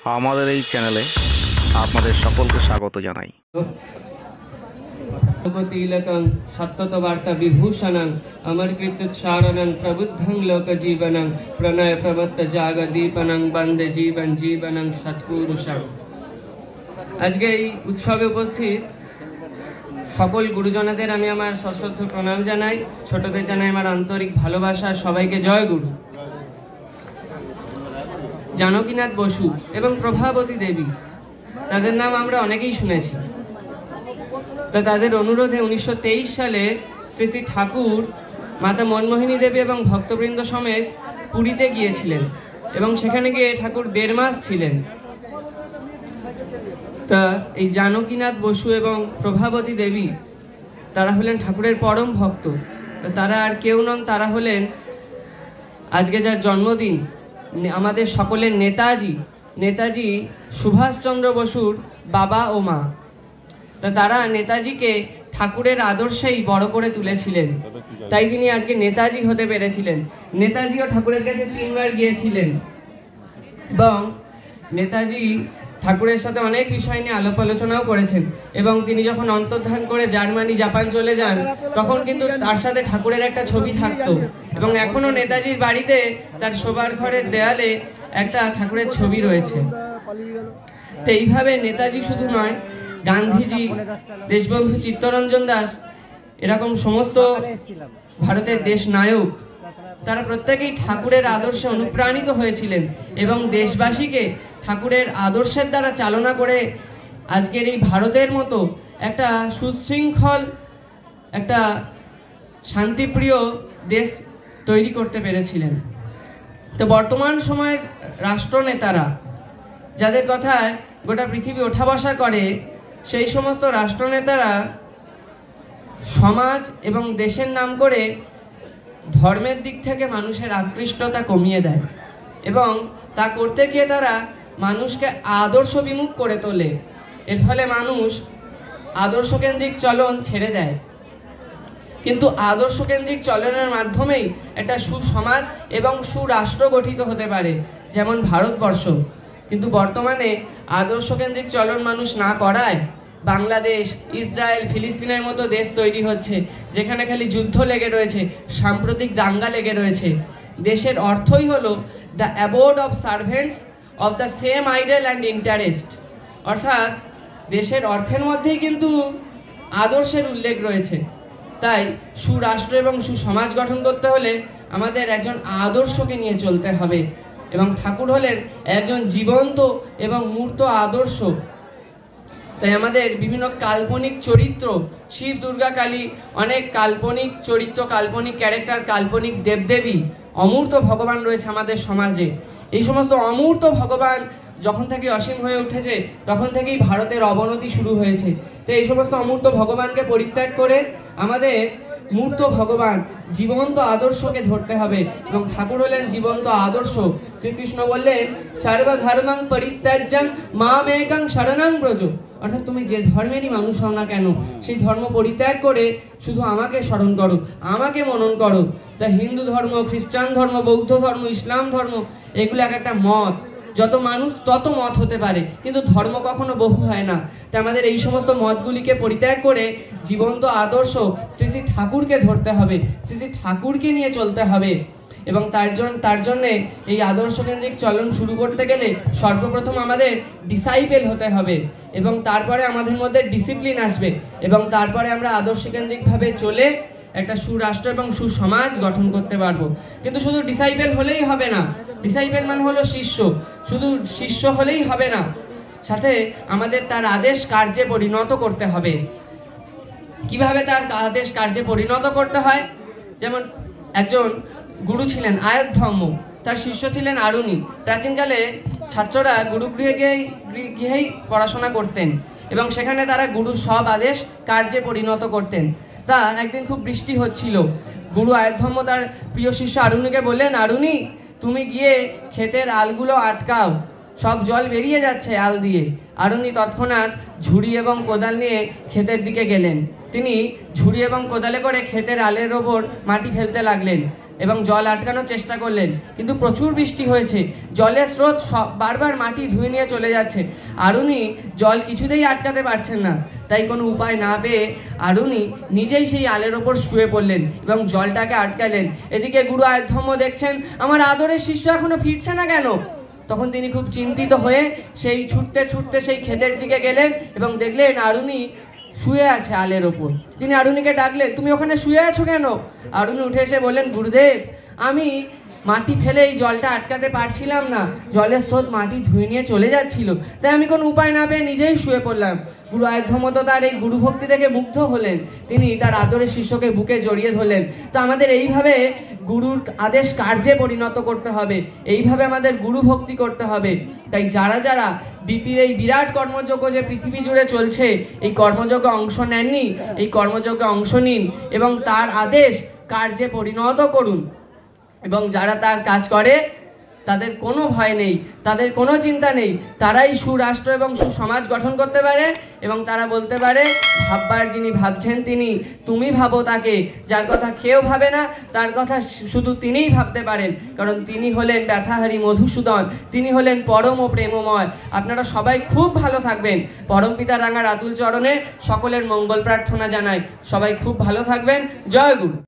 আমাদের এই চ্যানেলে আপনাদের সকলকে স্বাগত জানাই। তিলকং সত্যত বার্তা বিভূষণং অমরকৃতোচ্চারণং প্রবুদ্ধং লোকজীবনং প্রণয় প্রবত্ত জাগদীপনং বন্দে জীবন জীবনং সৎপুরুষং। আজকে এই উৎসবে উপস্থিত সকল গুরুজনদের আমি আমার সশ্রদ্ধ প্রণাম জানাই, ছোটদের জানাই আমার আন্তরিক ভালোবাসা। সবাইকে জয় গুরু। জানকীনাথ বসু এবং প্রভাবতী দেবী, তাদের নাম আমরা অনেকেই শুনেছি। তো তাদের অনুরোধে 1923 সালে শ্রী শ্রী ঠাকুর মাতা মনমোহিনী দেবী এবং ভক্তবৃন্দ সমেত পুরীতে গিয়েছিলেন এবং সেখানে গিয়ে ঠাকুর 1.5 মাস ছিলেন। তা এই জানকীনাথ বসু এবং প্রভাবতী দেবী তারা হলেন ঠাকুরের পরম ভক্ত। তারা আর কেউ নন, তারা হলেন আজকে যার জন্মদিন আমাদের সকলের নেতাজি সুভাষচন্দ্র বসুর বাবা ও মা। তারা নেতাজিকে ঠাকুরের আদর্শেই বড় করে তুলেছিলেন, তাই তিনি আজকে নেতাজি হতে পেরেছিলেন। নেতাজিও ঠাকুরের কাছে 3 বার গিয়েছিলেন এবং নেতাজি ঠাকুরের সাথে অনেক বিষয় নিয়ে আলাপ আলোচনাও করেছেন। এবং তিনি যখন অন্তর্ধান করে জার্মানি জাপান চলে যান তখন কিন্তু তার সাথে ঠাকুরের একটা ছবি থাকতো এবং এখনো নেতাজির বাড়িতে তার শোবার ঘরের দেয়ালে একটা ঠাকুরের ছবি রয়েছে। তো এইভাবে নেতাজি শুধু নয়, গান্ধীজি, দেশবন্ধু চিত্তরঞ্জন দাস, এরকম সমস্ত ভারতের দেশ নায়ক, তারা প্রত্যেকেই ঠাকুরের আদর্শে অনুপ্রাণিত হয়েছিলেন এবং দেশবাসীকে ঠাকুরের আদর্শের দ্বারা চালনা করে আজকের এই ভারতের মতো একটা সুশৃঙ্খল, একটা শান্তিপ্রিয় দেশ তৈরি করতে পেরেছিলেন। তো বর্তমান সময়ের রাষ্ট্রনেতারা যাদের কথায় গোটা পৃথিবী ওঠা বসা করে, সেই সমস্ত রাষ্ট্রনেতারা সমাজ এবং দেশের নাম করে ধর্মের দিক থেকে মানুষের আকৃষ্টতা কমিয়ে দেয় এবং তা করতে গিয়ে তারা মানুষকে আদর্শ বিমুখ করে তোলে। এর ফলে মানুষ আদর্শকেন্দ্রিক চলন ছেড়ে দেয়। কিন্তু আদর্শকেন্দ্রিক চলনের মাধ্যমেই একটা সুসমাজ এবং সুরাষ্ট্র গঠিত হতে পারে, যেমন ভারতবর্ষ। কিন্তু বর্তমানে আদর্শকেন্দ্রিক চলন মানুষ না করায় বাংলাদেশ, ইসরায়েল, ফিলিস্তিনের মতো দেশ তৈরি হচ্ছে, যেখানে খালি যুদ্ধ লেগে রয়েছে, সাম্প্রতিক দাঙ্গা লেগে রয়েছে। দেশের অর্থই হলো the aboard of servants of the same idol and interest. অর্থাৎ দেশের অর্থের মধ্যেই কিন্তু আদর্শের উল্লেখ রয়েছে। তাই সুরাষ্ট্র এবং সুসমাজ গঠন করতে হলে আমাদের একজন আদর্শকে নিয়ে চলতে হবে এবং ঠাকুর হলেন একজন জীবন্ত এবং মূর্ত আদর্শ। তাই আমাদের বিভিন্ন কাল্পনিক চরিত্র, শিব, দুর্গা, কালী, অনেক কাল্পনিক চরিত্র, কাল্পনিক ক্যারেক্টার, কাল্পনিক দেবদেবী, অমূর্ত ভগবান রয়েছে আমাদের সমাজে। এই সমস্ত অমূর্ত ভগবান যখন থেকে অসীম হয়ে উঠেছে তখন থেকেই ভারতের অবনতি শুরু হয়েছে। তো এই সমস্ত অমূর্ত ভগবানকে পরিত্যাগ করে আমাদের মূর্ত ভগবান, জীবন্ত আদর্শকে ধরতে হবে এবং ঠাকুর হলেন জীবন্ত আদর্শ। শ্রীকৃষ্ণ বললেন, সর্বধর্মং পরিত্যাজ্যং মামেকং শরণং ব্রজ। অর্থাৎ তুমি যে ধর্মেরই মানুষ হও না কেন, সেই ধর্ম পরিত্যাগ করে শুধু আমাকে স্মরণ করো, আমাকে মনন করো। তা হিন্দু ধর্ম, খ্রিস্টান ধর্ম, বৌদ্ধ ধর্ম, ইসলাম ধর্ম, এগুলো এক একটা মত। যত মানুষ তত মত হতে পারে, কিন্তু ধর্ম কখনো বহু হয় না। তাই আমাদের এই সমস্ত মতগুলিকে পরিত্যাগ করে জীবন্ত আদর্শ শ্রী শ্রী ঠাকুরকে ধরতে হবে, শ্রী শ্রী ঠাকুরকে নিয়ে চলতে হবে। এবং তার জন্য এই আদর্শকেন্দ্রিক চলন শুরু করতে গেলে সর্বপ্রথম আমাদের ডিসাইপেল হতে হবে এবং তারপরে আমাদের মধ্যে ডিসিপ্লিন আসবে এবং তারপরে আমরা আদর্শকেন্দ্রিকভাবে চলে একটা সুরাষ্ট্র এবং সুসমাজ গঠন করতে পারবো। কিন্তু শুধু ডিসাইপেল হলেই হবে না। ডিসাইপেল মানে হলো শিষ্য, শুধু শিষ্য হলেই হবে না, সাথে আমাদের তার আদেশ কার্যে পরিণত করতে হবে। কিভাবে তার আদেশ কার্যে পরিণত করতে হয়? যেমন একজন গুরু ছিলেন আয়তধম্ম, তার শিষ্য ছিলেন আরুণী। প্রাচীনকালে ছাত্ররা গুরুগৃহে গিয়েই পড়াশোনা করতেন এবং সেখানে তারা গুরুর সব আদেশ কার্যে পরিণত করতেন। তা একদিন খুব বৃষ্টি হচ্ছিল। গুরু আয়তধম্ম তার প্রিয় শিষ্য আরুণীকে বললেন, আরুণী, তুমি গিয়ে ক্ষেতের আলগুলো আটকাও, সব জল বেরিয়ে যাচ্ছে আল দিয়ে। আরুণী তৎক্ষণাৎ ঝুড়ি এবং কোদাল নিয়ে ক্ষেতের দিকে গেলেন। তিনি ঝুড়ি এবং কোদালে করে ক্ষেতের আলের ওপর মাটি ফেলতে লাগলেন। এবং জল আটকানোর চেষ্টা করলেন, কিন্তু প্রচুর বৃষ্টি হয়েছে, জলের স্রোত বারবার মাটি ধুয়ে নিয়ে চলে যাচ্ছে। আরুনি জল কিছুতেই আটকাতে পারছেন না। তাই কোনো উপায় না পেয়ে আরুনি নিজেই সেই আলের ওপর শুয়ে পড়লেন এবং জলটাকে আটকালেন। এদিকে গুরু আয়ুধম্য দেখছেন, আমার আদরের শিষ্য এখনো ফিরছে না কেন? তখন তিনি খুব চিন্তিত হয়ে সেই ছুটতে ছুটতে সেই ক্ষেতের দিকে গেলেন এবং দেখলেন আরুনি শুয়ে আছে আলের ওপর। তিনি আরুনিকে ডাকলেন, তুমি ওখানে শুয়ে আছো কেন? আরুনি উঠে এসে বললেন, গুরুদেব, আমি মাটি ফেলে এই জলটা আটকাতে পারছিলাম না, জলের স্রোত মাটি ধুয়ে নিয়ে চলে যাচ্ছিল, তাই আমি কোনো উপায় না পেয়ে নিজেই শুয়ে পড়লাম। গুরু আয়ুধম্য তার এই গুরু ভক্তি দেখে মুগ্ধ হলেন। তিনি তার আদরের শিষ্যকে বুকে জড়িয়ে ধরলেন। তো আমাদের এইভাবে গুরুর আদেশ কার্যে পরিণত করতে হবে, এইভাবে আমাদের গুরু ভক্তি করতে হবে। তাই যারা যারা ডিপির এই বিরাট কর্মযজ্ঞ যে পৃথিবী জুড়ে চলছে, এই কর্মযজ্ঞে অংশ নেননি, এই কর্মযজ্ঞে অংশ নিন এবং তার আদেশ কার্যে পরিণত করুন। এবং যারা তার কাজ করে তাদের কোনো ভয় নেই, তাদের কোনো চিন্তা নেই, তারাই সুরাষ্ট্র এবং সুসমাজ গঠন করতে পারে এবং তারা বলতে পারে, ভাববার যিনি ভাবছেন তিনি, তুমি ভাবো তাকে। যার কথা কেউ ভাবে না তার কথা শুধু তিনিই ভাবতে পারেন, কারণ তিনি হলেন ব্যথাহারী মধুসূদন, তিনি হলেন পরম ও প্রেমময়। আপনারা সবাই খুব ভালো থাকবেন। পরম পিতা রাঙা রাতুল চরণে সকলের মঙ্গল প্রার্থনা জানাই। সবাই খুব ভালো থাকবেন। জয় গুরু।